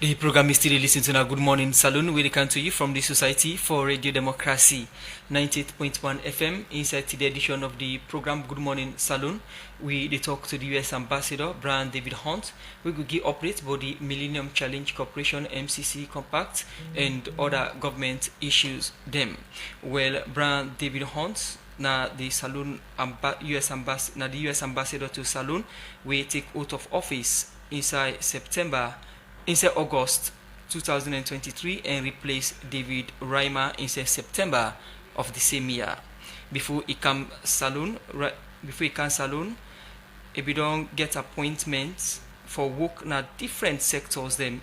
The program is still listening to now Good Morning Salone. We come to you from the Society for Radio Democracy, 98.1 FM. Inside the edition of the program Good Morning Salone, we talk to the U.S. Ambassador, Brian David Hunt. We will give updates about the Millennium Challenge Corporation, MCC Compact, and other government issues. Well, Brian David Hunt, na the Salone U.S. Ambassador to Salone, we take out of office inside August 2023 and replace David Reimer in September of the same year. Before he can Salone, he don't get appointments for work in different sectors then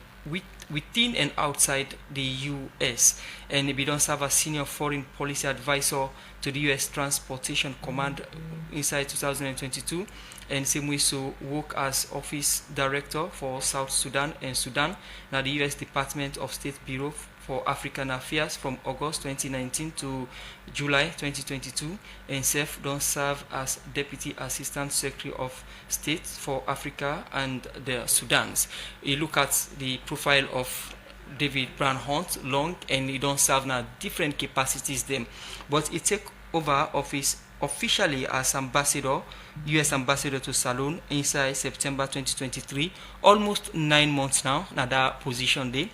within and outside the U.S. and he don't serve as senior foreign policy advisor to the U.S. Transportation Command inside 2022. And same way so work as office director for South Sudan and Sudan, now the U.S. Department of State Bureau for African Affairs from August 2019 to July 2022, and Seth don't serve as Deputy Assistant Secretary of State for Africa and the Sudans. You look at the profile of David Brown Hunt long, and he don't serve now different capacities them, but he take over office officially as ambassador, U.S. ambassador to Salone inside September 2023, almost 9 months now that position day.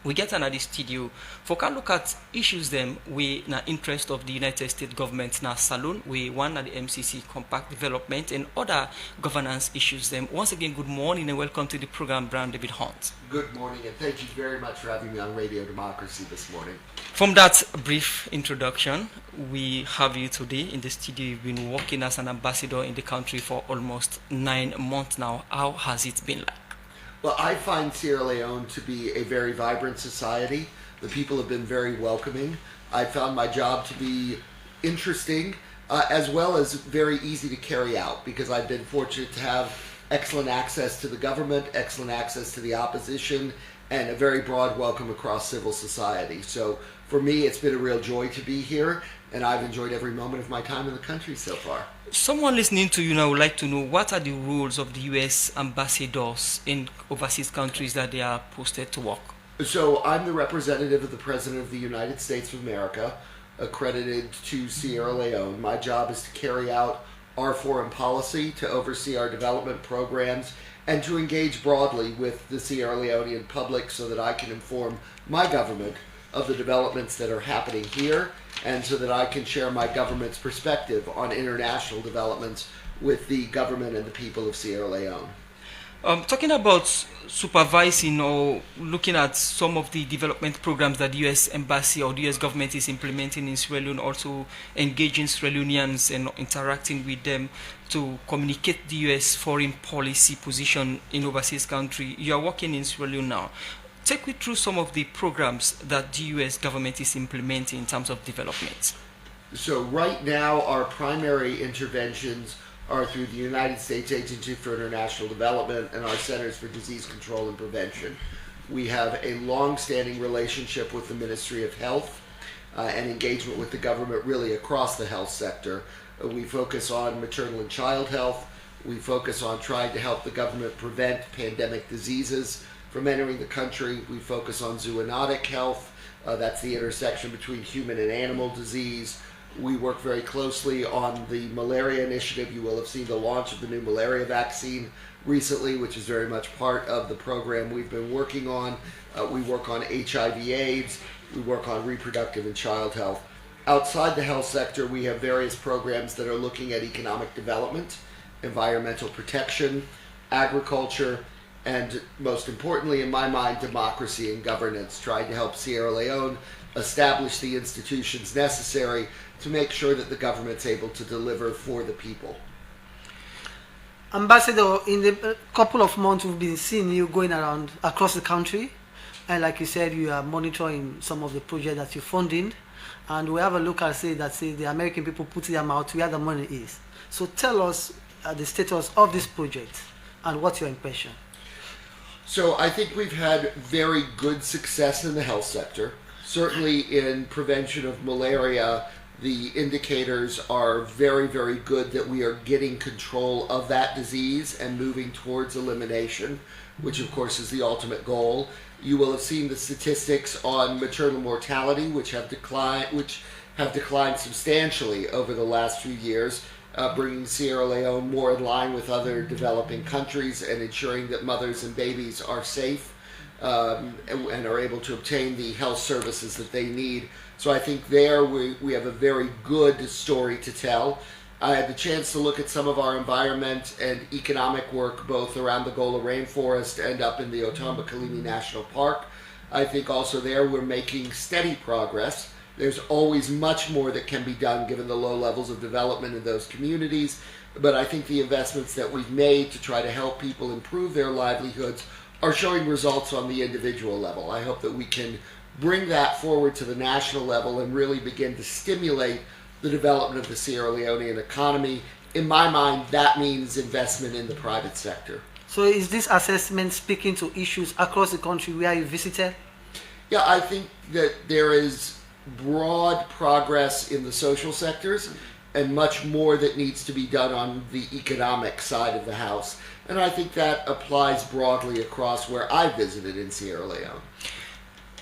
We get another studio for can look at issues them we na interest of the United States government na Salone, we one at the MCC Compact development and other governance issues them. Once again, good morning and welcome to the program, Brian David Hunt. Good morning and thank you very much for having me on Radio Democracy this morning. From that brief introduction, we have you today in the studio. You've been working as an ambassador in the country for almost 9 months now. How has it been like? Well, I find Sierra Leone to be a very vibrant society. The people have been very welcoming. I found my job to be interesting as well as very easy to carry out because I've been fortunate to have excellent access to the government, excellent access to the opposition, and a very broad welcome across civil society. So for me, it's been a real joy to be here, and I've enjoyed every moment of my time in the country so far. Someone listening to you now would like to know what are the roles of the U.S. ambassadors in overseas countries that they are posted to work? So I'm the representative of the President of the United States of America, accredited to Sierra Leone. My job is to carry out our foreign policy, to oversee our development programs, and to engage broadly with the Sierra Leonean public so that I can inform my government of the developments that are happening here, and so that I can share my government's perspective on international developments with the government and the people of Sierra Leone. Talking about supervising or looking at some of the development programs that the U.S. Embassy or the U.S. government is implementing in Sierra Leone, also engaging Sierra Leoneans and interacting with them to communicate the U.S. foreign policy position in overseas country. You are working in Sierra Leone now. Take me through some of the programs that the U.S. government is implementing in terms of development. So right now, our primary interventions are through the United States Agency for International Development and our Centers for Disease Control and Prevention. We have a long-standing relationship with the Ministry of Health and engagement with the government really across the health sector. We focus on maternal and child health. We focus on trying to help the government prevent pandemic diseases from entering the country. We focus on zoonotic health. That's the intersection between human and animal disease. We work very closely on the malaria initiative. You will have seen the launch of the new malaria vaccine recently, which is very much part of the program we've been working on. We work on HIV/AIDS. We work on reproductive and child health. Outside the health sector, we have various programs that are looking at economic development, environmental protection, agriculture, and most importantly, in my mind, democracy and governance, trying to help Sierra Leone establish the institutions necessary to make sure that the government's able to deliver for the people. Ambassador, in the couple of months we've been seeing you going around across the country, and like you said, you are monitoring some of the projects that you're funding, and we have a look and say that the American people put their mouth where the money is. So tell us the status of this project and what's your impression? So I think we've had very good success in the health sector. Certainly in prevention of malaria, The indicators are very, very good that we are getting control of that disease and moving towards elimination, which of course is the ultimate goal. You will have seen the statistics on maternal mortality, which have declined substantially over the last few years, bringing Sierra Leone more in line with other developing countries and ensuring that mothers and babies are safe and are able to obtain the health services that they need. So I think there we have a very good story to tell. I had the chance to look at some of our environment and economic work both around the Gola Rainforest and up in the Otomba-Kalimi National Park. I think also there we're making steady progress. There's always much more that can be done given the low levels of development in those communities, but I think the investments that we've made to try to help people improve their livelihoods are showing results on the individual level. I hope that we can bring that forward to the national level and really begin to stimulate the development of the Sierra Leonean economy. In my mind, that means investment in the private sector. So is this assessment speaking to issues across the country where you visited? Yeah, I think that there is broad progress in the social sectors and much more that needs to be done on the economic side of the house. And I think that applies broadly across where I visited in Sierra Leone.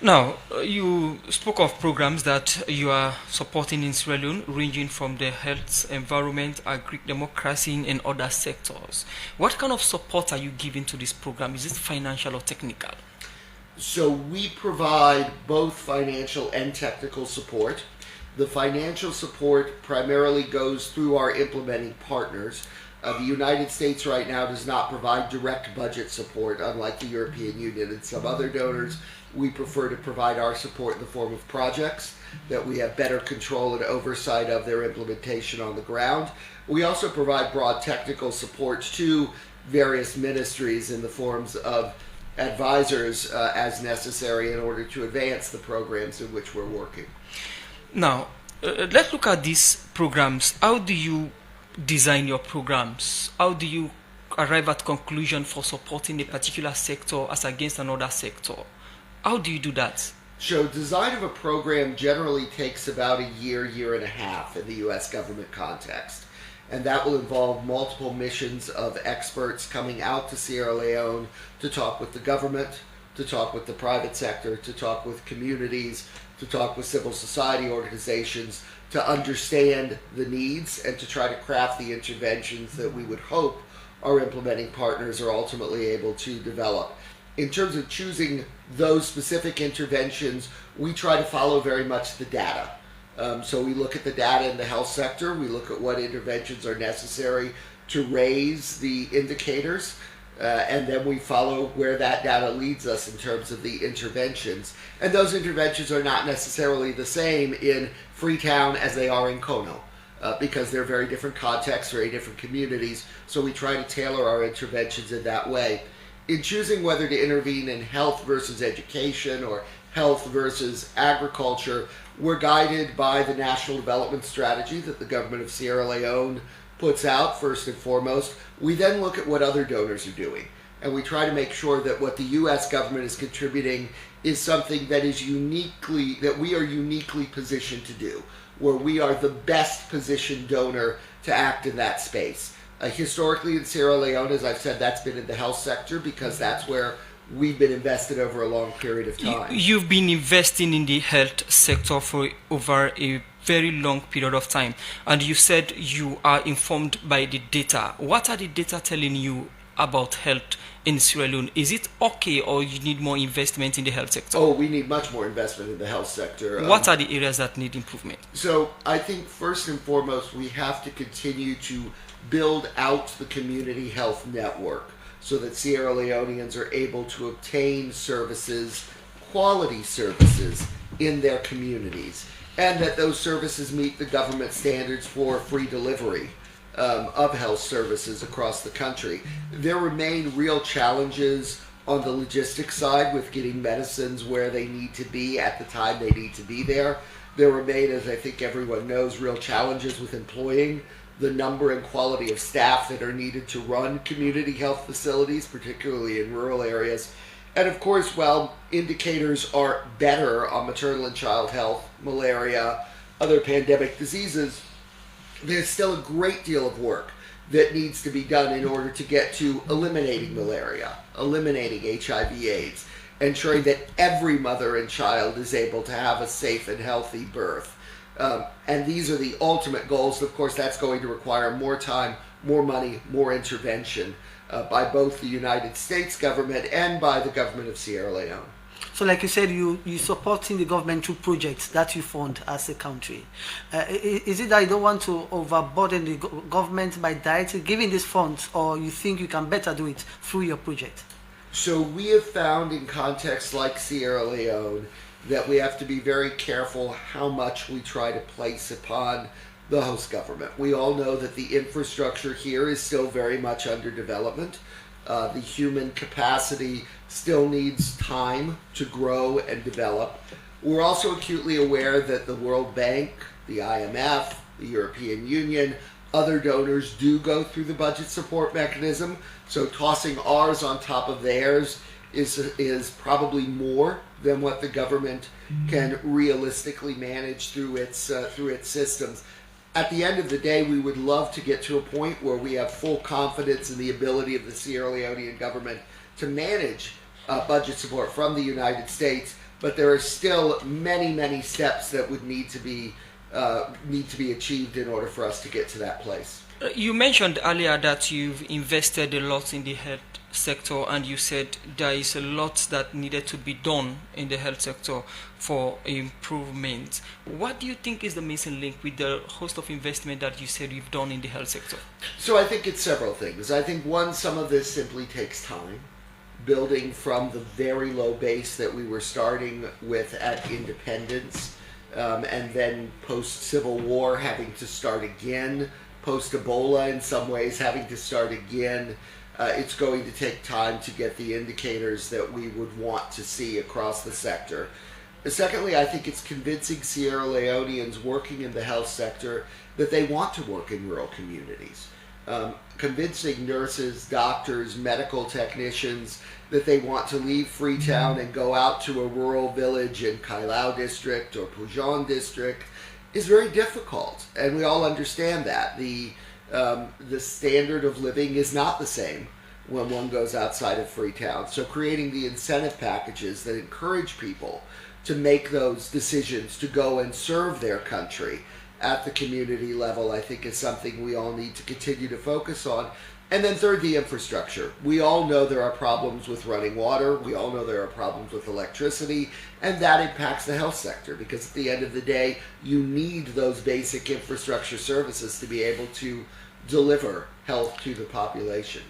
Now, you spoke of programs that you are supporting in Sierra Leone, ranging from the health, environment, agri-democracy, and other sectors. What kind of support are you giving to this program? Is it financial or technical? So we provide both financial and technical support. The financial support primarily goes through our implementing partners. The United States right now does not provide direct budget support, unlike the European Union and some other donors. We prefer to provide our support in the form of projects that we have better control and oversight of their implementation on the ground. We also provide broad technical support to various ministries in the forms of advisors as necessary in order to advance the programs in which we're working. Now, let's look at these programs. How do you design your programs? How do you arrive at conclusion for supporting a particular sector as against another sector? How do you do that? So design of a program generally takes about a year and a half in the U.S. government context. And that will involve multiple missions of experts coming out to Sierra Leone to talk with the government, to talk with the private sector, to talk with communities, to talk with civil society organizations, to understand the needs and to try to craft the interventions that we would hope our implementing partners are ultimately able to develop. In terms of choosing those specific interventions, we try to follow very much the data. So we look at the data in the health sector, we look at what interventions are necessary to raise the indicators, and then we follow where that data leads us in terms of the interventions. And those interventions are not necessarily the same in Freetown as they are in Kono, because they're very different contexts, very different communities, so we try to tailor our interventions in that way. In choosing whether to intervene in health versus education or health versus agriculture, we're guided by the National Development Strategy that the government of Sierra Leone puts out first and foremost. We then look at what other donors are doing, and we try to make sure that what the U.S. government is contributing is something that we are uniquely positioned to do, where we are the best positioned donor to act in that space. Historically in Sierra Leone, as I've said, that's been in the health sector because that's where we've been invested over a long period of time. You've been investing in the health sector for over a very long period of time, and you said you are informed by the data. What are the data telling you about health in Sierra Leone? Is it okay, or you need more investment in the health sector? Oh, we need much more investment in the health sector. What are the areas that need improvement? So I think first and foremost, we have to continue to build out the community health network so that Sierra Leoneans are able to obtain services, quality services, in their communities, and that those services meet the government standards for free delivery of health services across the country. There remain real challenges on the logistics side with getting medicines where they need to be at the time they need to be there. There remain, as I think everyone knows, real challenges with employing the number and quality of staff that are needed to run community health facilities, particularly in rural areas. And of course, while indicators are better on maternal and child health, malaria, other pandemic diseases, there's still a great deal of work that needs to be done in order to get to eliminating malaria, eliminating HIV/AIDS, ensuring that every mother and child is able to have a safe and healthy birth. And these are the ultimate goals. Of course, that's going to require more time, more money, more intervention by both the United States government and by the government of Sierra Leone. So like you said, you supporting the government through projects that you fund as a country. Is it that you don't want to overburden the government by directly giving these funds, or you think you can better do it through your project? So we have found in contexts like Sierra Leone that we have to be very careful how much we try to place upon the host government. We all know that the infrastructure here is still very much under development. The human capacity still needs time to grow and develop. We're also acutely aware that the World Bank, the IMF, the European Union, other donors do go through the budget support mechanism, so tossing ours on top of theirs is probably more than what the government can realistically manage through its systems. At the end of the day, we would love to get to a point where we have full confidence in the ability of the Sierra Leonean government to manage budget support from the United States, but there are still many, many steps that would need to be achieved in order for us to get to that place. You mentioned earlier that you've invested a lot in the health sector, and you said there is a lot that needed to be done in the health sector for improvement. What do you think is the missing link with the host of investment that you said you've done in the health sector? So I think it's several things. I think one, some of this simply takes time. Building from the very low base that we were starting with at independence, and then post-Civil War having to start again, post-Ebola in some ways having to start again. It's going to take time to get the indicators that we would want to see across the sector. Secondly, I think it's convincing Sierra Leoneans working in the health sector that they want to work in rural communities. Convincing nurses, doctors, medical technicians that they want to leave Freetown and go out to a rural village in Kailao district or Pujan district is very difficult, and we all understand that. The standard of living is not the same when one goes outside of Freetown. So creating the incentive packages that encourage people to make those decisions to go and serve their country at the community level, I think, is something we all need to continue to focus on. And then third, the infrastructure. We all know there are problems with running water. We all know there are problems with electricity, and that impacts the health sector, because at the end of the day, you need those basic infrastructure services to be able to deliver health to the population.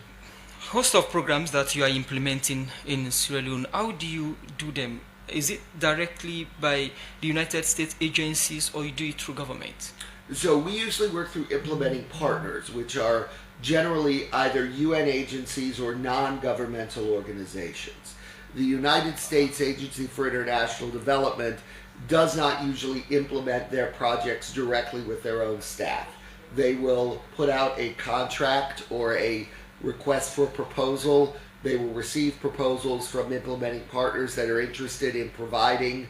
Host of programs that you are implementing in Sierra Leone, how do you do them? Is it directly by the United States agencies, or you do it through government? So we usually work through implementing partners, which are generally either UN agencies or non-governmental organizations. The United States Agency for International Development does not usually implement their projects directly with their own staff. They will put out a contract or a request for proposal. They will receive proposals from implementing partners that are interested in providing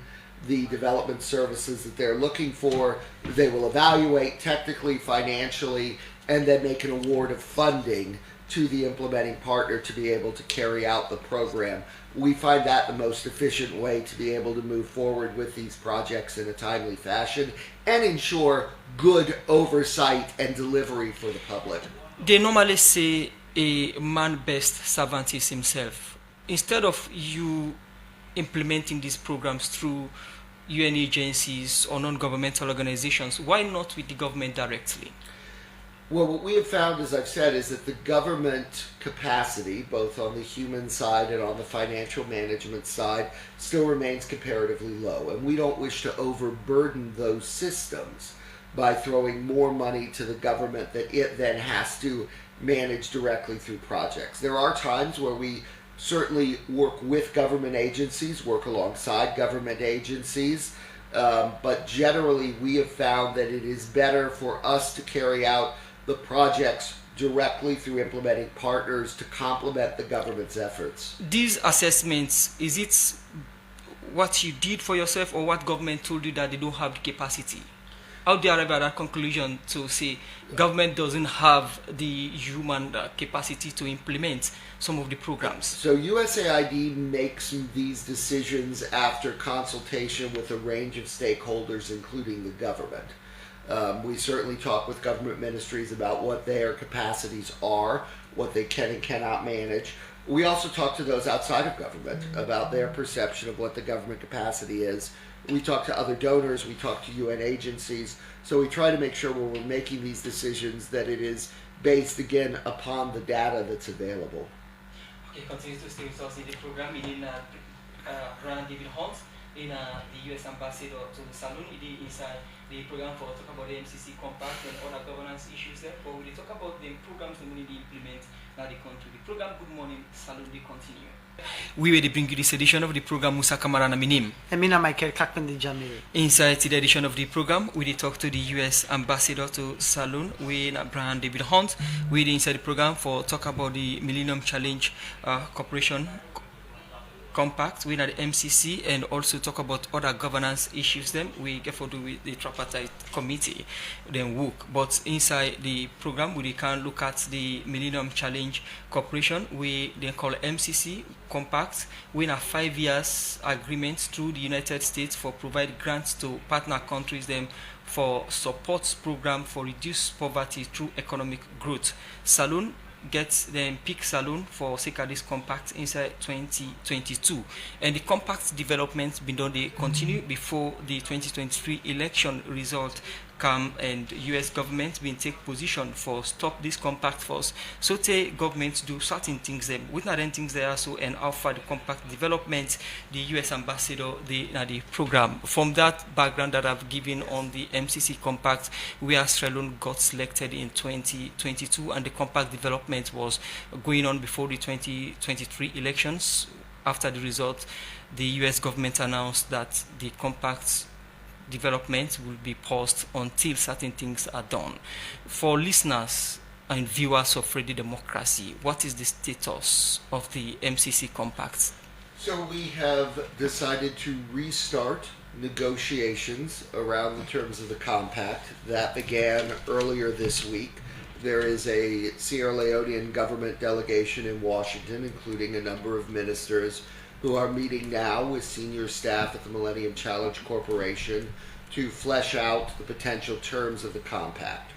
the development services that they're looking for. They will evaluate technically, financially, and then make an award of funding to the implementing partner to be able to carry out the program. We find that the most efficient way to be able to move forward with these projects in a timely fashion and ensure good oversight and delivery for the public. They normally say a man best servant is himself. Instead of you implementing these programs through UN agencies or non-governmental organizations, why not with the government directly? Well, what we have found, as I've said, is that the government capacity, both on the human side and on the financial management side, still remains comparatively low. And we don't wish to overburden those systems by throwing more money to the government that it then has to manage directly through projects. There are times where we certainly work with government agencies, work alongside government agencies, but generally we have found that it is better for us to carry out the projects directly through implementing partners to complement the government's efforts. These assessments, is it what you did for yourself or what government told you that they don't have the capacity? how they arrive at that conclusion to say government doesn't have the human capacity to implement some of the programs? So USAID makes these decisions after consultation with a range of stakeholders, including the government. We certainly talk with government ministries about what their capacities are, what they can and cannot manage. We also talk to those outside of government about their perception of what the government capacity is. We talk to other donors, we talk to UN agencies, so we try to make sure when we're making these decisions that it is based, again, upon the data that's available. Okay, continue to stay with us in the program. Run David Hunt, the US ambassador to the Salone, inside the program for talk about the MCC Compact and other governance issues there. But we talk about the programs we need to implement now the country. The program, good morning, Salone, they continue. We will bring you this edition of the program Musa Kamara Minim. Emina Michael Kakwendi Jamiri. Inside the edition of the program, we talk to the US ambassador to Salone, we Brian David Hunt. We inside the program for talk about the Millennium Challenge Corporation Compact, we at the MCC, and also talk about other governance issues. Then we get to do with the Tripartite committee, then work. But inside the program, we can look at the Millennium Challenge Corporation. We then call MCC Compact. We have 5 years agreement through the United States for provide grants to partner countries them for support program for reduce poverty through economic growth. Salone gets the peak Salone for this compact inside 2022, and the compact development been done they continue before the 2023 election result come, and US government been take position for stop this compact force. So the governments do certain things them with not things there also, and offer the compact development the US ambassador the program. From that background that I've given on the MCC compact, where Salone got selected in 2022, and the compact development was going on before the 2023 elections. After the result, the US government announced that the compact development will be paused until certain things are done. For listeners and viewers of Ready Democracy, what is the status of the MCC Compact? So we have decided to restart negotiations around the terms of the compact. That began earlier this week. There is a Sierra Leonean government delegation in Washington, including a number of ministers, who are meeting now with senior staff at the Millennium Challenge Corporation to flesh out the potential terms of the compact.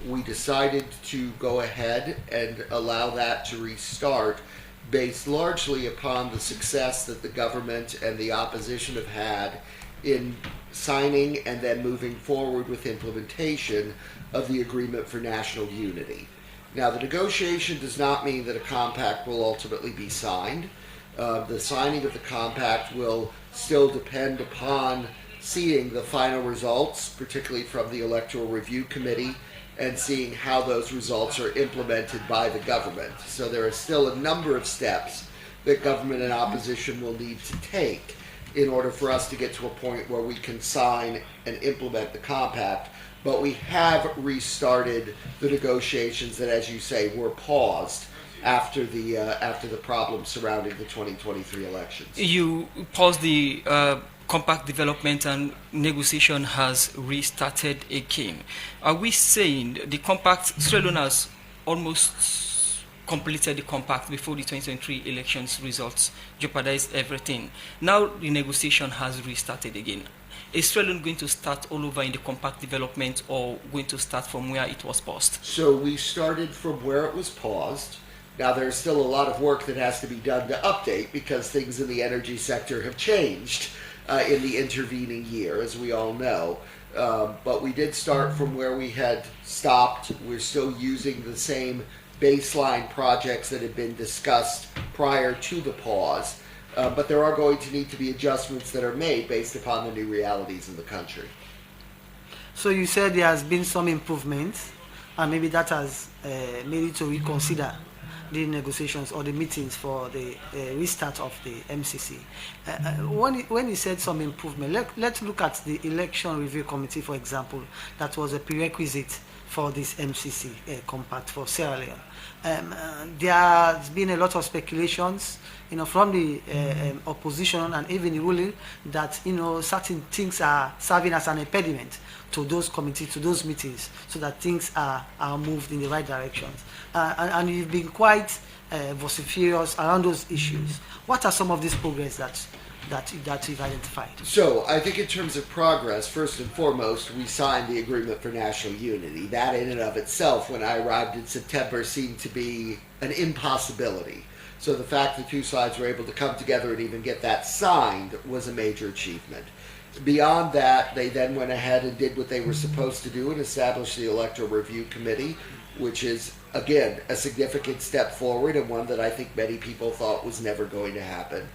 We decided to go ahead and allow that to restart based largely upon the success that the government and the opposition have had in signing and then moving forward with implementation of the Agreement for National Unity. Now, the negotiation does not mean that a compact will ultimately be signed. The signing of the compact will still depend upon seeing the final results, particularly from the Electoral Review Committee, and seeing how those results are implemented by the government. So there are still a number of steps that government and opposition will need to take in order for us to get to a point where we can sign and implement the compact. But we have restarted the negotiations that, as you say, were paused after the problems surrounding the 2023 elections. You paused the compact development and negotiation has restarted again. Are we saying the compact, Salone has almost completed the compact before the 2023 elections results jeopardized everything? Now the negotiation has restarted again. Is Salone going to start all over in the compact development, or going to start from where it was paused? So we started from where it was paused. Now there's still a lot of work that has to be done to update, because things in the energy sector have changed in the intervening year, as we all know. But we did start from where we had stopped. We're still using the same baseline projects that had been discussed prior to the pause. But there are going to need to be adjustments that are made based upon the new realities in the country. So you said there has been some improvements, and maybe that has made you to reconsider the negotiations or the meetings for the restart of the MCC. When you said some improvement, let's look at the Election Review Committee, for example, that was a prerequisite for this MCC Compact for Sierra Leone. There has been a lot of speculations, from the opposition and even the ruling that, certain things are serving as an impediment to those committees, to those meetings, so that things are moved in the right directions. And you've been quite vociferous around those issues. What are some of these progress that you've identified? So I think in terms of progress, first and foremost, we signed the Agreement for National Unity. That in and of itself, when I arrived in September, seemed to be an impossibility. So the fact that two sides were able to come together and even get that signed was a major achievement. Beyond that, they then went ahead and did what they were supposed to do and established the Electoral Review Committee, which is, again, a significant step forward and one that I think many people thought was never going to happen.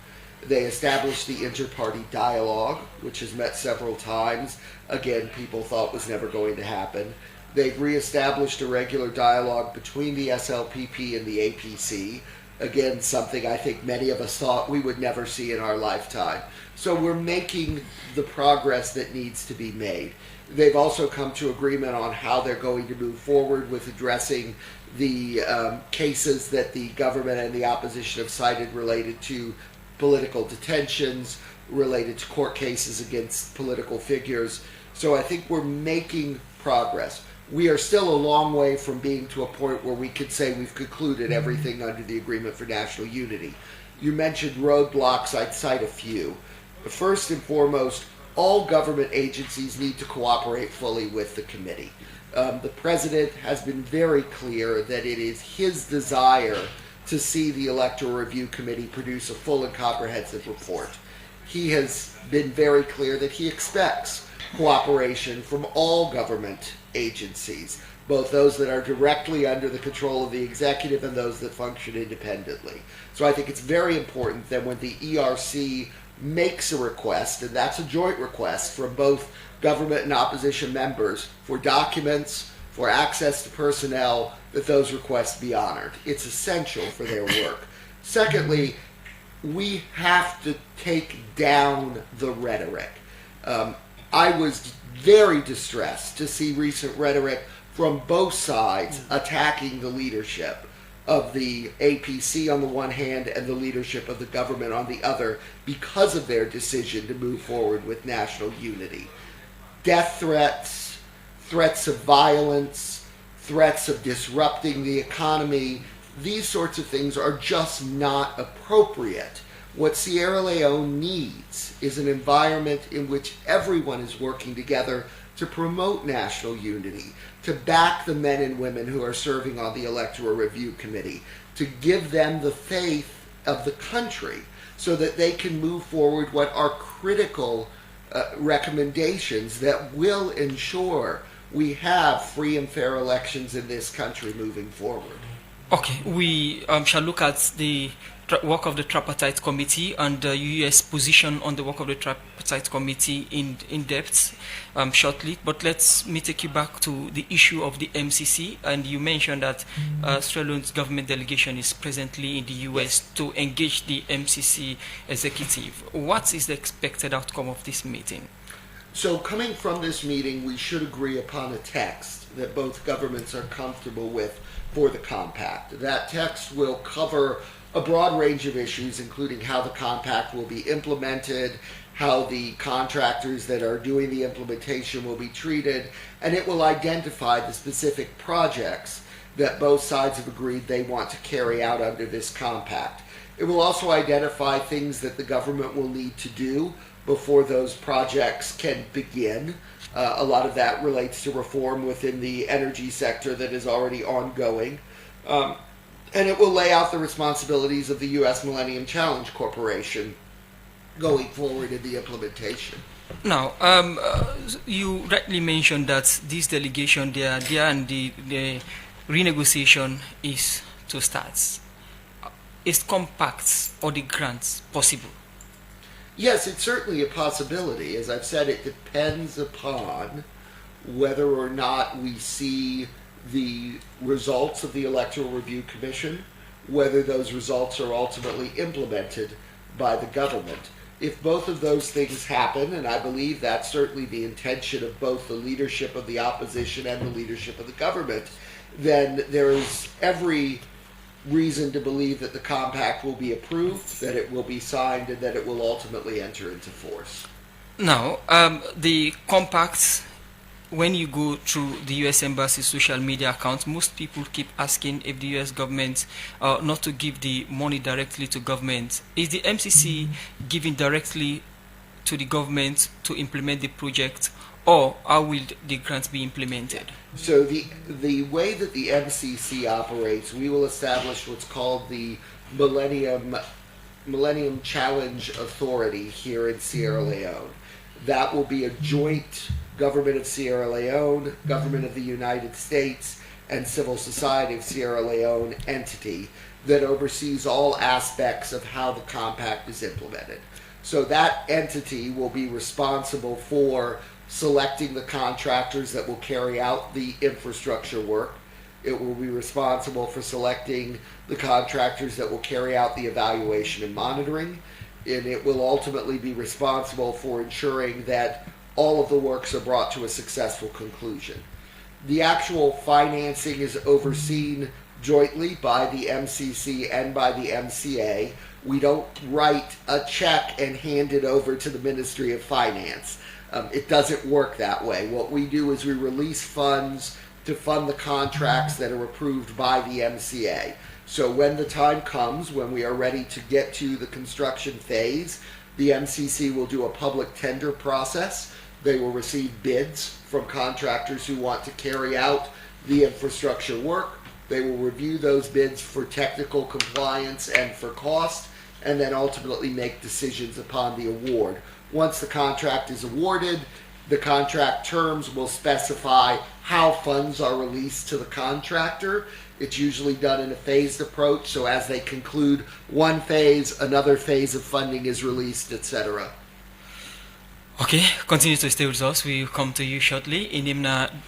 They established the inter-party dialogue, which has met several times. Again, people thought was never going to happen. They've reestablished a regular dialogue between the SLPP and the APC. Again, something I think many of us thought we would never see in our lifetime. So we're making the progress that needs to be made. They've also come to agreement on how they're going to move forward with addressing the cases that the government and the opposition have cited related to political detentions, related to court cases against political figures. So I think we're making progress. We are still a long way from being to a point where we could say we've concluded everything under the Agreement for National Unity. You mentioned roadblocks. I'd cite a few. First and foremost, all government agencies need to cooperate fully with the committee. The president has been very clear that it is his desire to see the Electoral Review Committee produce a full and comprehensive report. He has been very clear that he expects cooperation from all government agencies, both those that are directly under the control of the executive and those that function independently. So I think it's very important that when the ERC makes a request, and that's a joint request from both government and opposition members, for documents, for access to personnel, that those requests be honored. It's essential for their work. Secondly, we have to take down the rhetoric. I was very distressed to see recent rhetoric from both sides attacking the leadership of the APC on the one hand and the leadership of the government on the other because of their decision to move forward with national unity. Death threats, threats of violence, threats of disrupting the economy, these sorts of things are just not appropriate. What Sierra Leone needs is an environment in which everyone is working together to promote national unity, to back the men and women who are serving on the Electoral Review Committee, to give them the faith of the country so that they can move forward what are critical recommendations that will ensure we have free and fair elections in this country moving forward. Okay, we shall look at the work of the Tripartite Committee and the U.S. position on the work of the Tripartite Committee in depth shortly. But let me take you back to the issue of the MCC. And you mentioned that Sierra Leone's government delegation is presently in the U.S. to engage the MCC executive. What is the expected outcome of this meeting? So coming from this meeting, we should agree upon a text that both governments are comfortable with for the compact. That text will cover a broad range of issues, including how the compact will be implemented, how the contractors that are doing the implementation will be treated, and it will identify the specific projects that both sides have agreed they want to carry out under this compact. It will also identify things that the government will need to do before those projects can begin. A lot of that relates to reform within the energy sector that is already ongoing. And it will lay out the responsibilities of the U.S. Millennium Challenge Corporation going forward in the implementation. Now, you rightly mentioned that this delegation, they are there and the renegotiation is to start. Is compacts or the grants possible? Yes, it's certainly a possibility. As I've said, it depends upon whether or not we see the results of the Electoral Review Commission, whether those results are ultimately implemented by the government. If both of those things happen, and I believe that's certainly the intention of both the leadership of the opposition and the leadership of the government, then there is every reason to believe that the compact will be approved, that it will be signed, and that it will ultimately enter into force. Now, the compacts, when you go through the U.S. Embassy social media accounts, most people keep asking if the U.S. government not to give the money directly to government. Is the MCC giving directly to the government to implement the project, or how will the grants be implemented? So the way that the MCC operates, we will establish what's called the Millennium Challenge Authority here in Sierra Leone. That will be a joint government of Sierra Leone, government of the United States, and civil society of Sierra Leone entity that oversees all aspects of how the compact is implemented. So that entity will be responsible for selecting the contractors that will carry out the infrastructure work. It will be responsible for selecting the contractors that will carry out the evaluation and monitoring, and it will ultimately be responsible for ensuring that all of the works are brought to a successful conclusion. The actual financing is overseen jointly by the MCC and by the MCA. We don't write a check and hand it over to the Ministry of Finance. It doesn't work that way. What we do is we release funds to fund the contracts that are approved by the MCA. So when the time comes, when we are ready to get to the construction phase, the MCC will do a public tender process. They will receive bids from contractors who want to carry out the infrastructure work. They will review those bids for technical compliance and for cost, and then ultimately make decisions upon the award. Once the contract is awarded, the contract terms will specify how funds are released to the contractor. It's usually done in a phased approach, so as they conclude one phase, another phase of funding is released, etc. Okay, continue to stay with us. We'll come to you shortly. In him,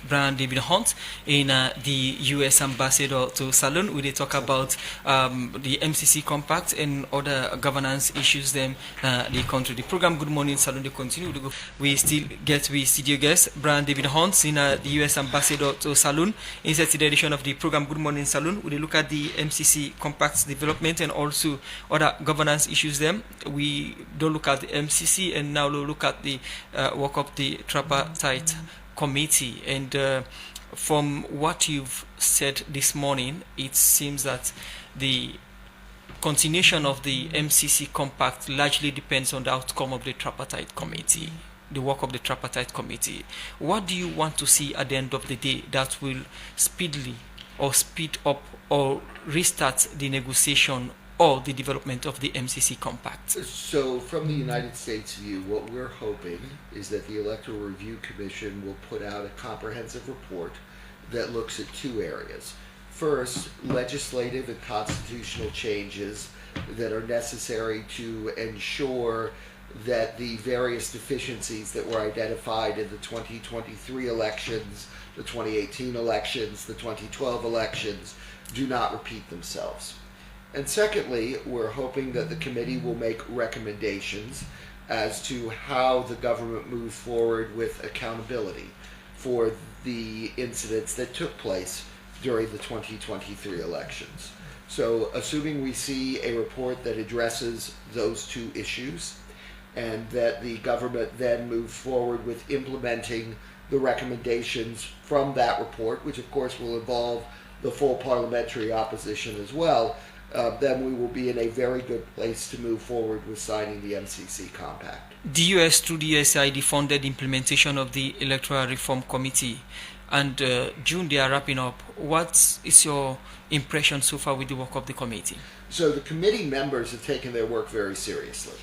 Brian David Hunt, in the U.S. ambassador to Salone, we talk about the MCC Compact and other governance issues them the country. The program Good Morning Salone, they continue. We still get with studio guest Brian David Hunt, in the U.S. ambassador to Salone. In the edition of the program Good Morning Salone, we look at the MCC Compact's development and also other governance issues them. We don't look at the MCC and now we'll look at the work of the Tripartite committee, and from what you've said this morning, it seems that the continuation of the MCC Compact largely depends on the outcome of the Tripartite committee, the work of the Tripartite committee. What do you want to see at the end of the day that will speedily or speed up or restart the negotiation or the development of the MCC Compact? So from the United States view, what we're hoping is that the Electoral Review Commission will put out a comprehensive report that looks at two areas. First, legislative and constitutional changes that are necessary to ensure that the various deficiencies that were identified in the 2023 elections, the 2018 elections, the 2012 elections do not repeat themselves. And secondly, we're hoping that the committee will make recommendations as to how the government moves forward with accountability for the incidents that took place during the 2023 elections. So assuming we see a report that addresses those two issues and that the government then moves forward with implementing the recommendations from that report, which of course will involve the full parliamentary opposition as well, then we will be in a very good place to move forward with signing the MCC Compact. The US, through the USAID, funded implementation of the Electoral Reform Committee, and June they are wrapping up. What is your impression so far with the work of the committee? So the committee members have taken their work very seriously.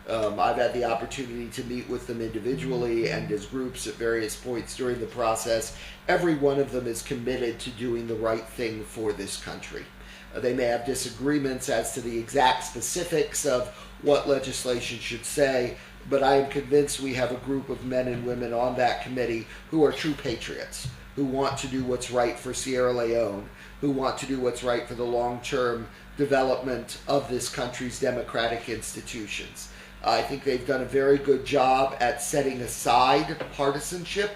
I've had the opportunity to meet with them individually and as groups at various points during the process. Every one of them is committed to doing the right thing for this country. They may have disagreements as to the exact specifics of what legislation should say, but I am convinced we have a group of men and women on that committee who are true patriots, who want to do what's right for Sierra Leone, who want to do what's right for the long-term development of this country's democratic institutions. I think they've done a very good job at setting aside partisanship,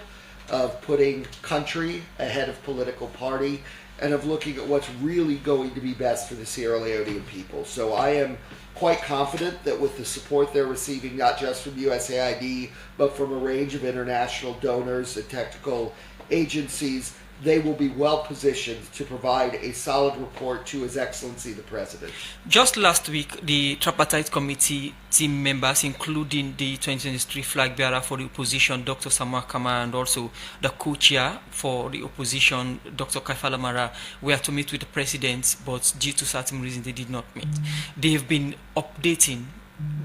of putting country ahead of political party, and of looking at what's really going to be best for the Sierra Leonean people. So I am quite confident that with the support they're receiving, not just from USAID, but from a range of international donors and technical agencies, they will be well positioned to provide a solid report to His Excellency the President. Just last week, the Tripartite Committee team members, including the 2023 flag bearer for the opposition, Dr. Samuel Kamara, and also the co-chair for the opposition, Dr. Kaifala Mara, were to meet with the President, but due to certain reasons, they did not meet. They have been updating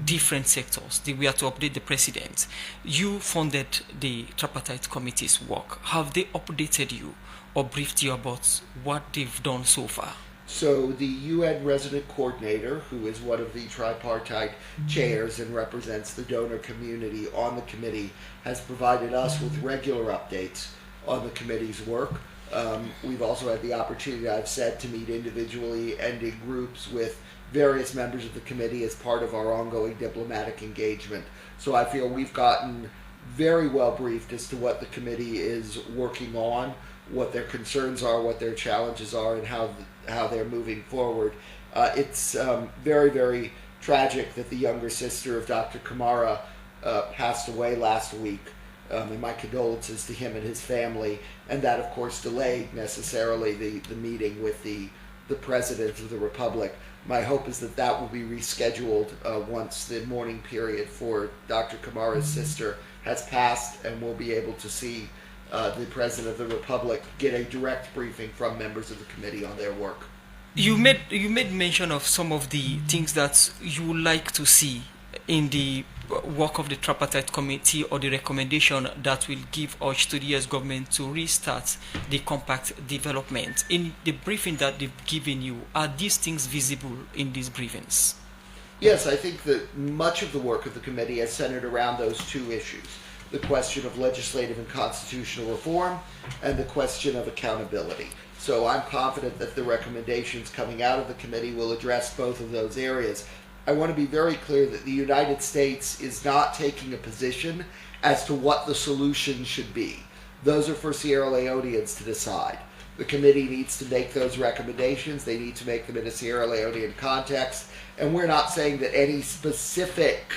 different sectors. They were to update the President. You funded the Tripartite Committee's work. Have they updated you or briefed you about what they've done so far? So the UN resident coordinator, who is one of the tripartite chairs and represents the donor community on the committee, has provided us with regular updates on the committee's work. We've also had the opportunity, I've said, to meet individually and in groups with various members of the committee as part of our ongoing diplomatic engagement. So I feel we've gotten very well briefed as to what the committee is working on, what their concerns are, what their challenges are, and how they're moving forward. It's very, very tragic that the younger sister of Dr. Kamara passed away last week, and my condolences to him and his family, and that of course delayed necessarily the meeting with the President of the Republic. My hope is that that will be rescheduled once the mourning period for Dr. Kamara's sister has passed, and we'll be able to see the President of the Republic get a direct briefing from members of the committee on their work. You made mention of some of the things that you would like to see in the work of the Tripartite Committee, or the recommendation that will give urge to the US government to restart the compact development. In the briefing that they've given you, are these things visible in these briefings? Yes, I think that much of the work of the committee has centered around those two issues: the question of legislative and constitutional reform and the question of accountability. So I'm confident that the recommendations coming out of the committee will address both of those areas. I want to be very clear that the United States is not taking a position as to what the solution should be. Those are for Sierra Leoneans to decide. The committee needs to make those recommendations. They need to make them in a Sierra Leonean context. And we're not saying that any specific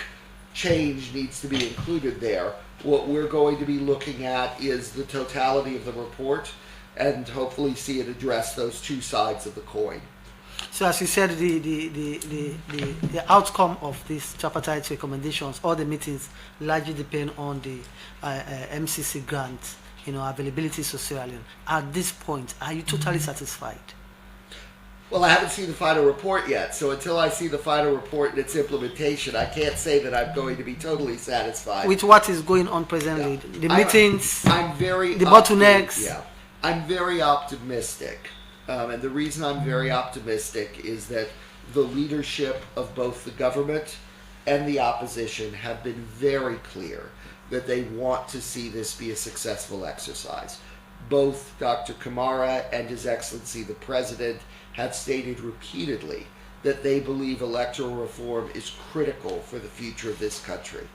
change needs to be included there. What we're going to be looking at is the totality of the report, and hopefully see it address those two sides of the coin. So as you said, the outcome of these tripartite recommendations, all the meetings largely depend on the MCC grant, availability to Sierra Leone. At this point, are you totally satisfied? Well, I haven't seen the final report yet, so until I see the final report and its implementation, I can't say that I'm going to be totally satisfied. With what is going on presently, the meetings, the bottlenecks. Yeah, I'm very optimistic. And the reason I'm very optimistic is that the leadership of both the government and the opposition have been very clear that they want to see this be a successful exercise. Both Dr. Kamara and His Excellency the President have stated repeatedly that they believe electoral reform is critical for the future of this country.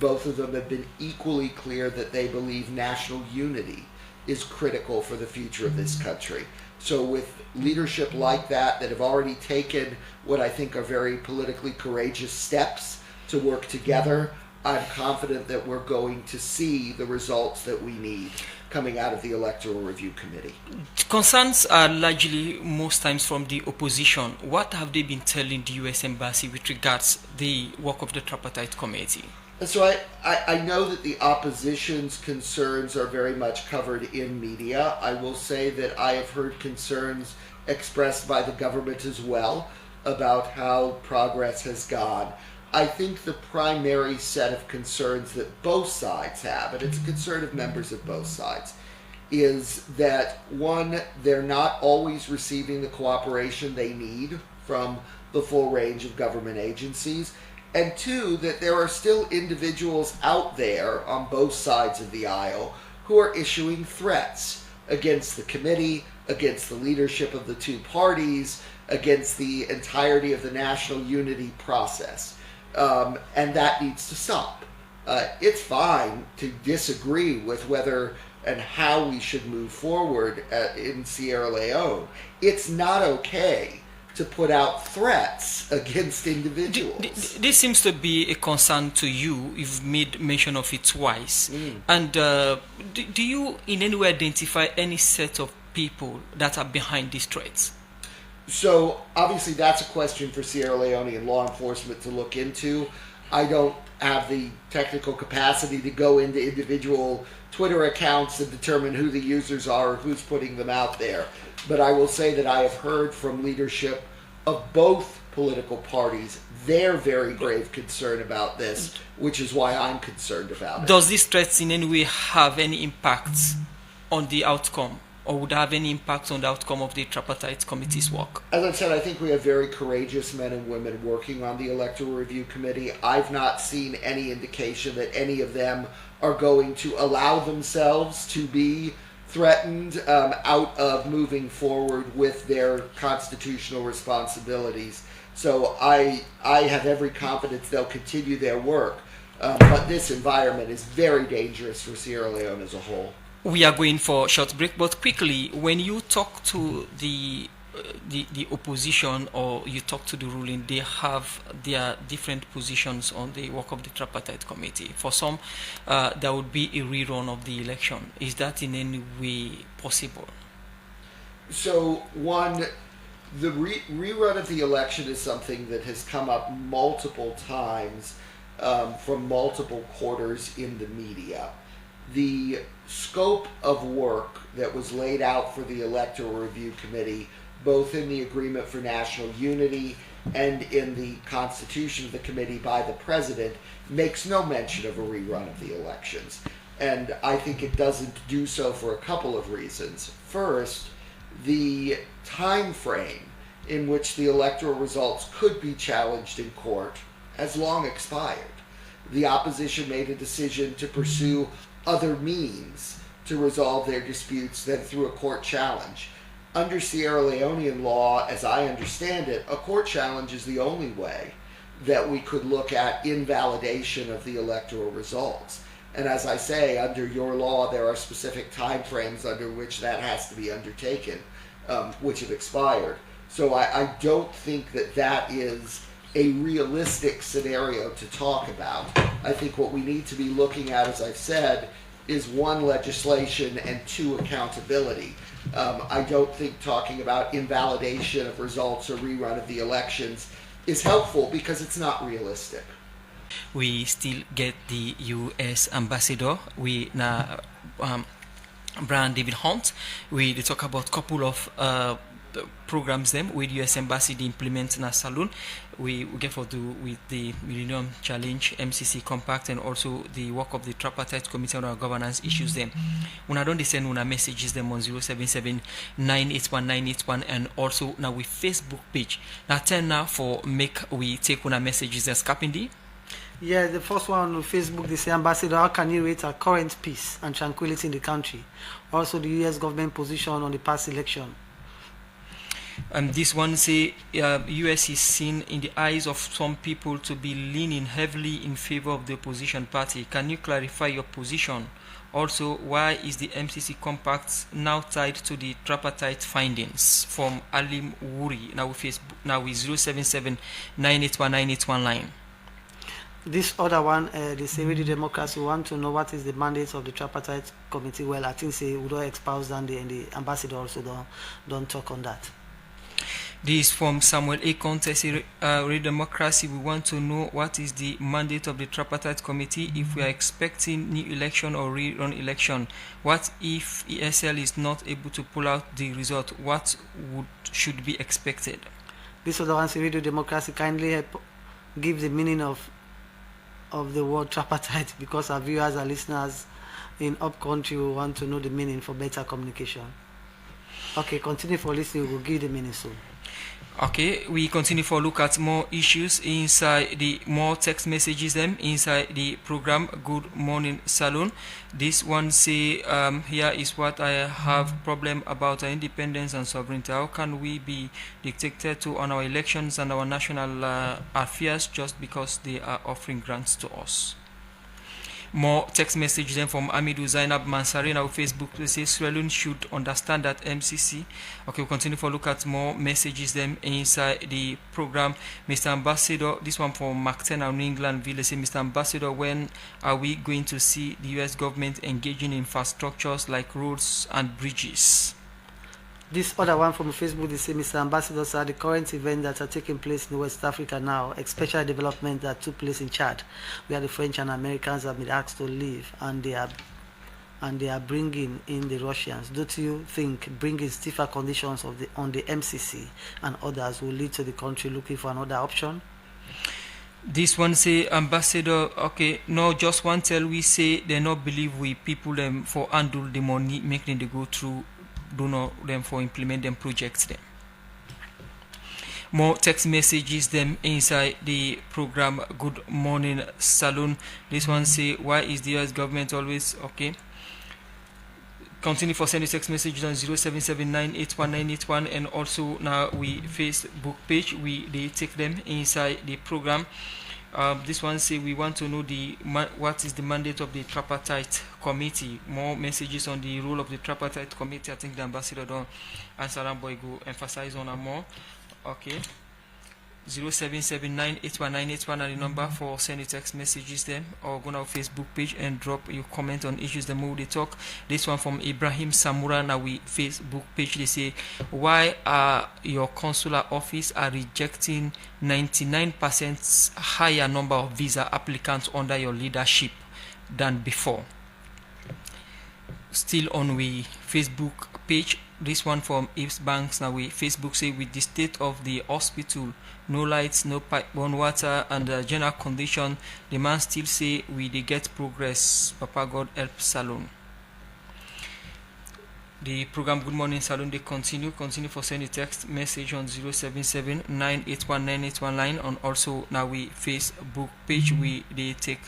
Both of them have been equally clear that they believe national unity is critical for the future of this country. So with leadership like that have already taken what I think are very politically courageous steps to work together, I'm confident that we're going to see the results that we need coming out of the Electoral Review Committee. Concerns are largely most times from the opposition. What have they been telling the U.S. Embassy with regards the work of the Tripartite Committee? So I know that the opposition's concerns are very much covered in media. I will say that I have heard concerns expressed by the government as well about how progress has gone. I think the primary set of concerns that both sides have, and it's a concern of members of both sides, is that one, they're not always receiving the cooperation they need from the full range of government agencies, and two, that there are still individuals out there on both sides of the aisle who are issuing threats against the committee, against the leadership of the two parties, against the entirety of the national unity process. and that needs to stop. It's fine to disagree with whether and how we should move forward in Sierra Leone. It's not okay to put out threats against individuals. This seems to be a concern to you. You've made mention of it twice. And do you in any way identify any set of people that are behind these threats? So obviously that's a question for Sierra Leonean law enforcement to look into. I don't have the technical capacity to go into individual Twitter accounts and determine who the users are or who's putting them out there. But I will say that I have heard from leadership of both political parties their very grave concern about this, which is why I'm concerned about it. Does these threats in any way have any impact on the outcome, or would have any impact on the outcome of the Tripartite Committee's work? As I said, I think we have very courageous men and women working on the Electoral Review Committee. I've not seen any indication that any of them are going to allow themselves to be threatened out of moving forward with their constitutional responsibilities. So I have every confidence they'll continue their work. But this environment is very dangerous for Sierra Leone as a whole. We are going for a short break, but quickly, when you talk to the opposition or you talk to the ruling, they have their different positions on the work of the Tripartite Committee. For some, there would be a rerun of the election. Is that in any way possible? So, one, the rerun of the election is something that has come up multiple times from multiple quarters in the media. The scope of work that was laid out for the Electoral Review Committee, both in the Agreement for National Unity and in the Constitution of the Committee by the President, makes no mention of a rerun of the elections. And I think it doesn't do so for a couple of reasons. First, the time frame in which the electoral results could be challenged in court has long expired. The opposition made a decision to pursue other means to resolve their disputes than through a court challenge. Under Sierra Leonean law, as I understand it, a court challenge is the only way that we could look at invalidation of the electoral results. And as I say, under your law, there are specific time frames under which that has to be undertaken, which have expired. So I don't think that that is a realistic scenario to talk about. I think what we need to be looking at, as I've said, is one, legislation, and two, accountability. I don't think talking about invalidation of results or rerun of the elections is helpful because it's not realistic. We still get the U.S. ambassador. We now Brian David Hunt. We talk about a couple of programs them with U.S. Embassy they implement in a Salone. We get for do with the Millennium Challenge, MCC Compact, and also the work of the Tripartite Committee on our governance issues them. When I don't send una messages them on 077-981-981 and also now with Facebook page. Now turn now for make we take una messages and Scapindi. Yeah, the first one on Facebook, they say, Ambassador, how can you rate our current peace and tranquility in the country? Also the U.S. government position on the past election. This one say U.S. is seen in the eyes of some people to be leaning heavily in favor of the opposition party. Can you clarify your position? Also, why is the MCC Compact now tied to the Tripartite findings? From Alim Wuri, now with Facebook, now with 077-981-981 line. This other one, the Civil Democrats want to know what is the mandate of the Tripartite Committee. Well, I think they would all espouse and the ambassador also don't talk on that. This is from Samuel A. Contest, Democracy. We want to know what is the mandate of the Tripartite Committee if we are expecting new election or rerun election. What if ESL is not able to pull out the result? What should be expected? This other one, Civil Democracy, kindly help give the meaning of the word tripartite, because our viewers and listeners in upcountry will want to know the meaning for better communication. Okay, continue for listening. We'll give the minute soon. Okay, we continue for look at more issues inside the more text messages them inside the program Good Morning Salone. This one say here is what I have problem about our independence and sovereignty. How can we be dictated to on our elections and our national affairs just because they are offering grants to us? More text message then from Amidou Zainab Mansari on Facebook. They say Salone should understand that MCC. Okay, we'll continue for look at more messages them inside the program. Mr. Ambassador, this one from Mactena in England. They say, Mr. Ambassador, when are we going to see the US government engaging in infrastructures like roads and bridges? This other one from Facebook, they say, Mr. Ambassador, sir, the current events that are taking place in West Africa now, especially development that took place in Chad, where the French and Americans have been asked to leave, and they are bringing in the Russians. Don't you think bringing stiffer conditions on the MCC and others will lead to the country looking for another option? This one say, Ambassador, okay, no, just one tell we say they not believe we people them for handle the money, making they go through. Do not them for implement them projects them. More text messages them inside the program Good Morning Salone. This one say, why is the US government always okay? Continue for sending text messages on 0779819181, and also now we Facebook page they take them inside the program. This one say we want to know what is the mandate of the Tripartite committee. More messages on the role of the Tripartite committee. I think the ambassador don't answer that, but go emphasize on more. Okay. 07798191 and the number for sending text messages them, or go on our Facebook page and drop your comment on issues the more they talk. This one from Ibrahim Samura now we Facebook page. They say, why are your consular office are rejecting 99% higher number of visa applicants under your leadership than before? Still on we Facebook page. This one from Ibs Banks now we Facebook say, with the state of the hospital, no lights, no pipe-borne water, and the general condition, the man still say we they get progress. Papa God help Salone. The program Good Morning Salone they continue for sending text message on 0779819819 on also now we Facebook page we they take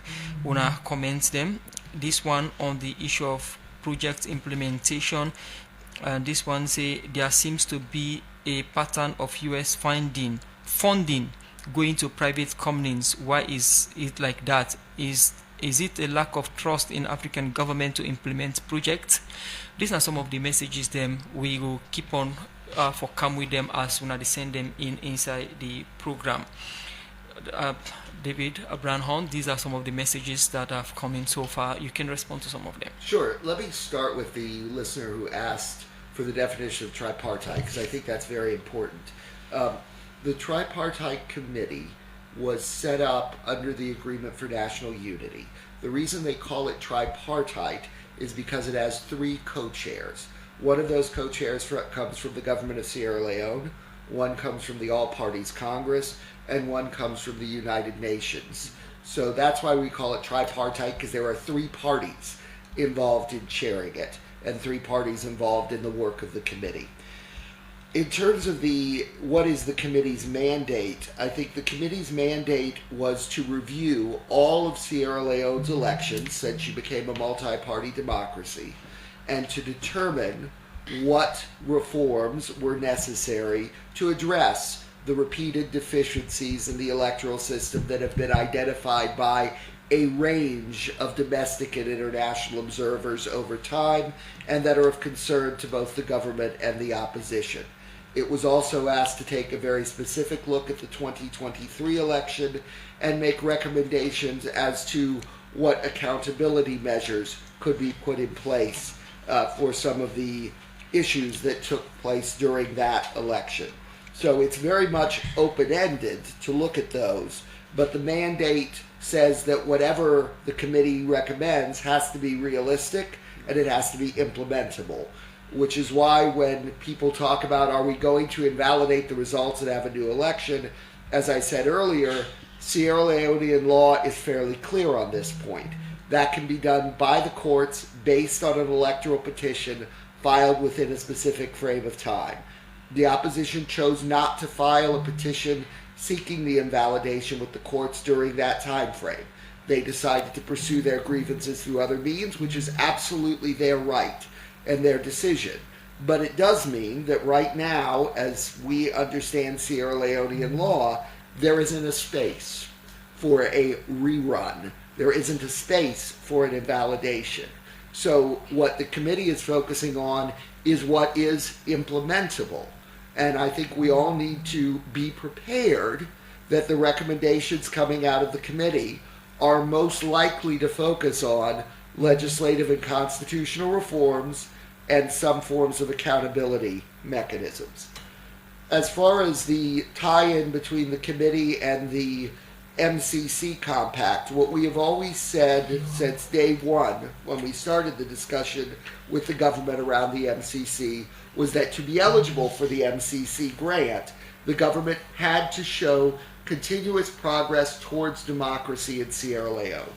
una comments them. This one on the issue of project implementation. This one say there seems to be a pattern of US funding going to private companies. Why is it like that? Is it a lack of trust in African government to implement projects? These are some of the messages them we will keep on for come with them as soon as they send them inside the program. David Branhorn, these are some of the messages that have come in so far. You can respond to some of them. Sure. Let me start with the listener who asked for the definition of tripartite, because I think that's very important. The Tripartite Committee was set up under the Agreement for National Unity. The reason they call it tripartite is because it has three co-chairs. One of those co-chairs comes from the government of Sierra Leone, one comes from the All Parties Congress, and one comes from the United Nations. So that's why we call it tripartite, because there are three parties involved in chairing it, and three parties involved in the work of the committee. In terms of what is the committee's mandate, I think the committee's mandate was to review all of Sierra Leone's elections since she became a multi-party democracy, and to determine what reforms were necessary to address the repeated deficiencies in the electoral system that have been identified by a range of domestic and international observers over time, and that are of concern to both the government and the opposition. It was also asked to take a very specific look at the 2023 election and make recommendations as to what accountability measures could be put in place for some of the issues that took place during that election. So it's very much open-ended to look at those, but the mandate says that whatever the committee recommends has to be realistic and it has to be implementable, which is why when people talk about are we going to invalidate the results and have a new election, as I said earlier, Sierra Leonean law is fairly clear on this point. That can be done by the courts based on an electoral petition filed within a specific frame of time. The opposition chose not to file a petition seeking the invalidation with the courts during that time frame. They decided to pursue their grievances through other means, which is absolutely their right and their decision. But it does mean that right now, as we understand Sierra Leonean law, there isn't a space for a rerun. There isn't a space for an invalidation. So what the committee is focusing on is what is implementable. And I think we all need to be prepared that the recommendations coming out of the committee are most likely to focus on legislative and constitutional reforms and some forms of accountability mechanisms. As far as the tie-in between the committee and the MCC Compact, what we have always said since day one, when we started the discussion with the government around the MCC, was that to be eligible for the MCC grant, the government had to show continuous progress towards democracy in Sierra Leone.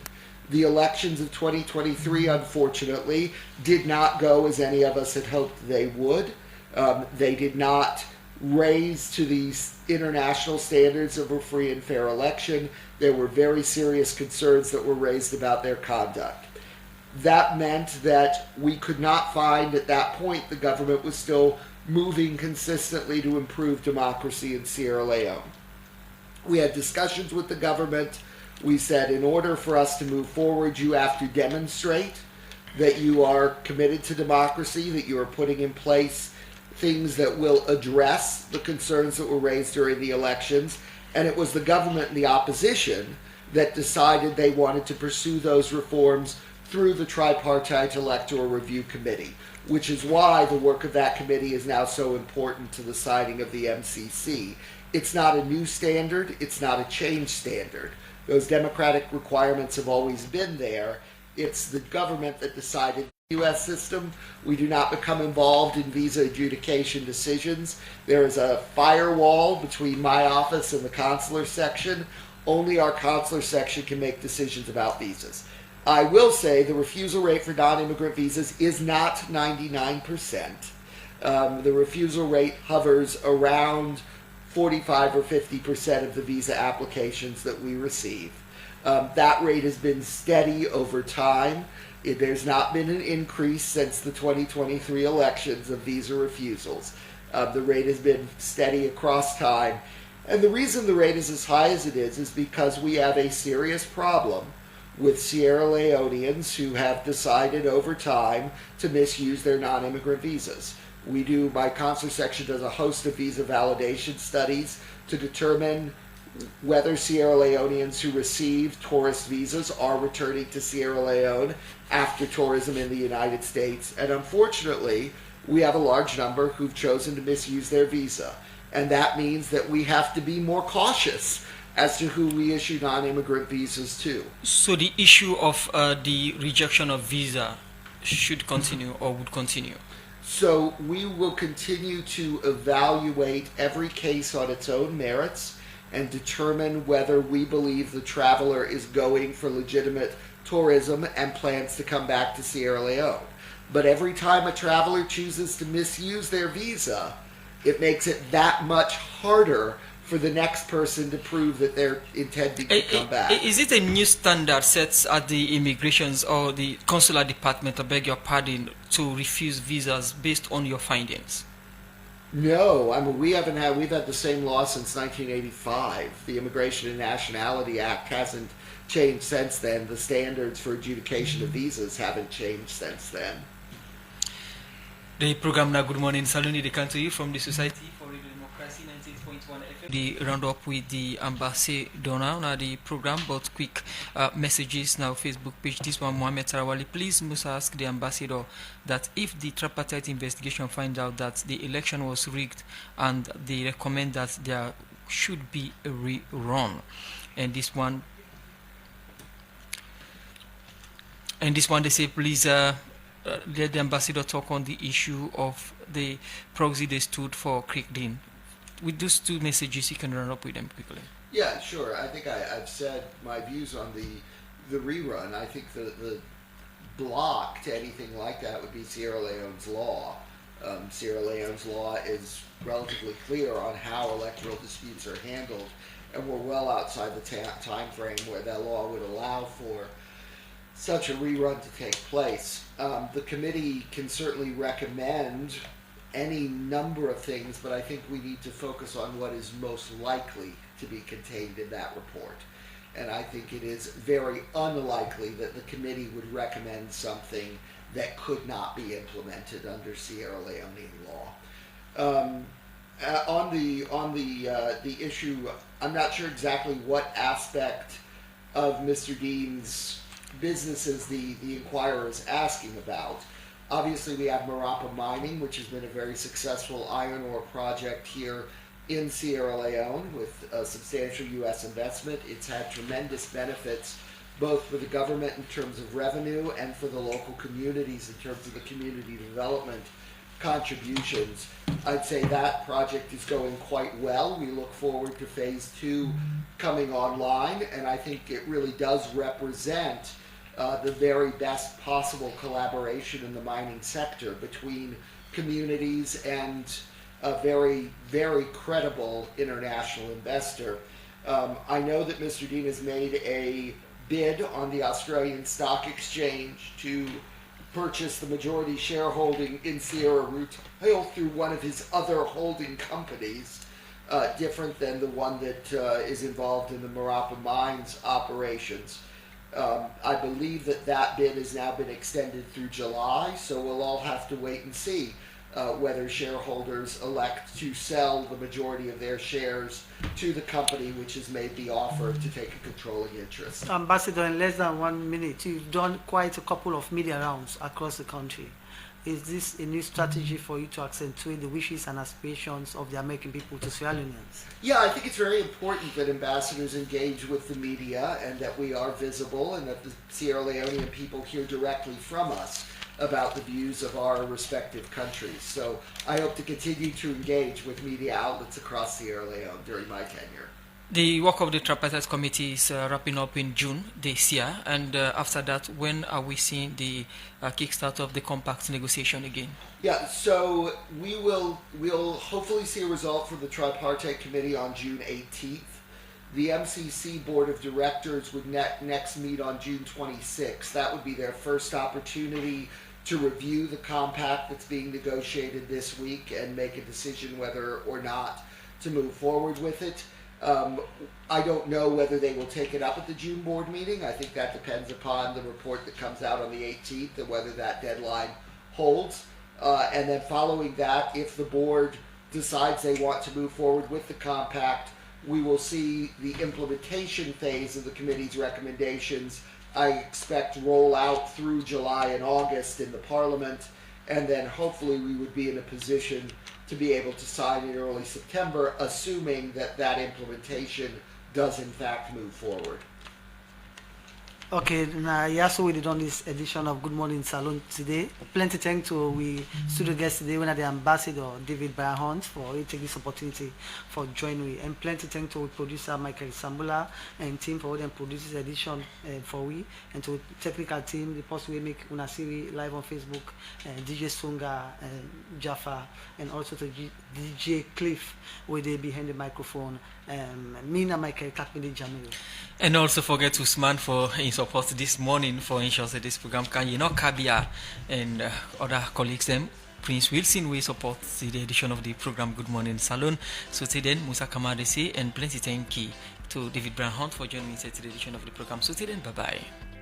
The elections of 2023, unfortunately, did not go as any of us had hoped they would. They did not raise to these international standards of a free and fair election. There were very serious concerns that were raised about their conduct. That meant that we could not find at that point the government was still moving consistently to improve democracy in Sierra Leone. We had discussions with the government. We said, in order for us to move forward, you have to demonstrate that you are committed to democracy, that you are putting in place things that will address the concerns that were raised during the elections. And it was the government and the opposition that decided they wanted to pursue those reforms through the Tripartite Electoral Review Committee, which is why the work of that committee is now so important to the signing of the MCC. It's not a new standard. It's not a changed standard. Those democratic requirements have always been there. It's the government that decided the U.S. system. We do not become involved in visa adjudication decisions. There is a firewall between my office and the consular section. Only our consular section can make decisions about visas. I will say the refusal rate for non-immigrant visas is not 99%. The refusal rate hovers around 45 or 50% of the visa applications that we receive. That rate has been steady over time. There's not been an increase since the 2023 elections of visa refusals. The rate has been steady across time. And the reason the rate is as high as it is because we have a serious problem with Sierra Leoneans who have decided over time to misuse their non-immigrant visas. My consular section does a host of visa validation studies to determine whether Sierra Leoneans who receive tourist visas are returning to Sierra Leone after tourism in the United States. And unfortunately, we have a large number who've chosen to misuse their visa. And that means that we have to be more cautious as to who we issue non-immigrant visas to. So the issue of the rejection of visa should continue or would continue? So we will continue to evaluate every case on its own merits and determine whether we believe the traveler is going for legitimate tourism and plans to come back to Sierra Leone. But every time a traveler chooses to misuse their visa, it makes it that much harder for the next person to prove that they're intending to come back. Is it a new standard set at the immigrations or the consular department, I beg your pardon, to refuse visas based on your findings? No, I mean we've had the same law since 1985. The Immigration and Nationality Act hasn't changed since then. The standards for adjudication of visas haven't changed since then. The program now, good morning, Salone, they come to you from the Society for Radio Democracy 98.1 FM. The roundup with the ambassador now the program, but quick messages now, Facebook page. This one, Mohammed Tarawali, please must ask the ambassador that if the tripartite investigation finds out that the election was rigged and they recommend that there should be a rerun. And this one they say, please let the ambassador talk on the issue of the proxy they stood for Creekdean. With those two messages, you can run up with them quickly. Yeah, sure. I think I've said my views on the rerun. I think the block to anything like that would be Sierra Leone's law. Sierra Leone's law is relatively clear on how electoral disputes are handled, and we're well outside the time frame where that law would allow for such a rerun to take place. The committee can certainly recommend any number of things, but I think we need to focus on what is most likely to be contained in that report. And I think it is very unlikely that the committee would recommend something that could not be implemented under Sierra Leone law. On the issue, I'm not sure exactly what aspect of Mr. Dean's businesses the Inquirer is asking about. Obviously, we have Marapa Mining, which has been a very successful iron ore project here in Sierra Leone with a substantial U.S. investment. It's had tremendous benefits both for the government in terms of revenue and for the local communities in terms of the community development contributions. I'd say that project is going quite well. We look forward to phase 2 coming online, and I think it really does represent the very best possible collaboration in the mining sector between communities and a very, very credible international investor. I know that Mr. Dean has made a bid on the Australian Stock Exchange to purchase the majority shareholding in Sierra Rutile through one of his other holding companies, different than the one that is involved in the Marapa Mines operations. I believe that bid has now been extended through July, so we'll all have to wait and see whether shareholders elect to sell the majority of their shares to the company which has made the offer to take a controlling interest. Ambassador, in less than 1 minute, you've done quite a couple of media rounds across the country. Is this a new strategy for you to accentuate the wishes and aspirations of the American people to Sierra Leoneans? Yeah, I think it's very important that ambassadors engage with the media and that we are visible and that the Sierra Leonean people hear directly from us about the views of our respective countries. So I hope to continue to engage with media outlets across Sierra Leone during my tenure. The work of the Tripartite Committee is wrapping up in June this year, and after that, when are we seeing the kickstart of the Compact negotiation again? Yeah, so we'll hopefully see a result from the Tripartite Committee on June 18th. The MCC Board of Directors would next meet on June 26th. That would be their first opportunity to review the compact that's being negotiated this week and make a decision whether or not to move forward with it. I don't know whether they will take it up at the June board meeting. I think that depends upon the report that comes out on the 18th and whether that deadline holds. And then following that, if the board decides they want to move forward with the compact, we will see the implementation phase of the committee's recommendations, I expect, roll out through July and August in the Parliament, and then hopefully we would be in a position to be able to sign in early September, assuming that implementation does in fact move forward. Okay, now yes, we did on this edition of Good Morning Salone today. Plenty thanks to we studio guest today, when the ambassador David Brian Hunt for taking this opportunity for joining me, and plenty thanks to producer Michael Sambula and team for them produce this edition for we, and to technical team, the post we make una series live on Facebook, DJ Sunga, Jaffa, and also to DJ Cliff, where they behind the microphone. Me and Michael Kakmini Jamil. And also forget Usman for his support this morning for ensuring that this program can, Kabia and other colleagues them. Prince Wilson will support the edition of the program Good Morning Salone. So today then Musa Kamadesi and plenty thank you to David Brown Hunt for joining me in the edition of the program. So today then bye bye.